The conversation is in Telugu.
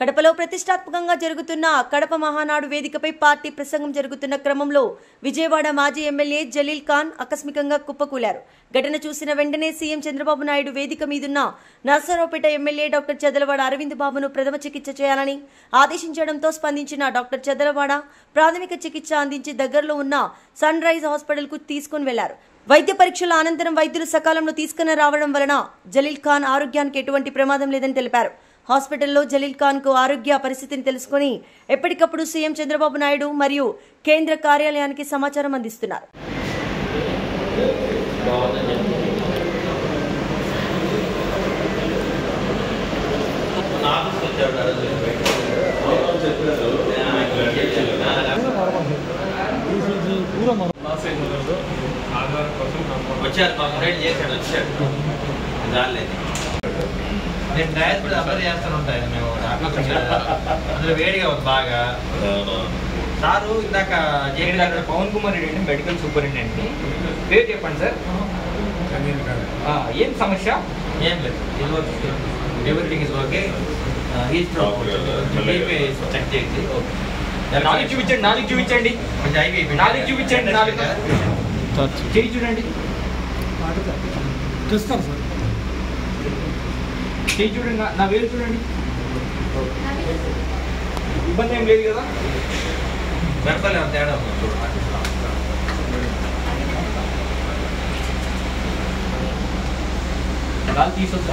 కడపలో ప్రతిష్టాత్మకంగా జరుగుతున్న కడప మహానాడు వేదికపై పార్టీ ప్రసంగం జరుగుతున్న క్రమంలో విజయవాడ మాజీ ఎమ్మెల్యే జలీల్ ఖాన్ ఆకస్మికంగా కుప్పకూలారు. ఘటన చూసిన వెంటనే సీఎం చంద్రబాబు నాయుడు వేదిక మీదున్న నర్సరావుపేట ఎమ్మెల్యే డాక్టర్ చదలవాడ అరవింద్ బాబును ప్రథమ చికిత్స చేయాలని ఆదేశించడంతో స్పందించిన డాక్టర్ చదలవాడ ప్రాథమిక చికిత్స అందించి దగ్గరలో ఉన్న సన్ రైజ్ హాస్పిటల్కు తీసుకుని వెళ్లారు. వైద్య పరీక్షల అనంతరం వైద్యులు సకాలంలో తీసుకుని రావడం వలన జలీల్ ఖాన్ ఆరోగ్యానికి ఎటువంటి ప్రమాదం లేదని తెలిపారు. హాస్పిటల్లో జలీల్ ఖాన్ కు ఆరోగ్య పరిస్థితిని తెలుసుకుని ఎప్పటికప్పుడు సీఎం చంద్రబాబు నాయుడు మరియు కేంద్ర కార్యాలయానికి సమాచారం అందిస్తున్నారు. నేను డయట్ కూడా అప్లై చేస్తూనే ఉంటాను. మేము అందులో వేడిగా ఉంది బాగా. సారు ఇందాక డాక్టర్ పవన్ కుమార్ రెడ్డి అండి, మెడికల్ సూపరింటెండెంట్. పేరు చెప్పండి సార్. ఏం సమస్య? ఏం లేదు, ఎవ్రీథింగ్ ఇస్ ఓకే. చెక్ చేయండి. నాలుగు చూపించండి, నాలుగు చూపించండి, నాలుగు చూపించండి, నాలుగు చేయి చూడండి. చూస్తారు సార్, చేయి చూడండి, నా వేలు చూడండి. ఇబ్బంది ఏం లేదు కదా? వెనకాల తేడా తీసుకొచ్చి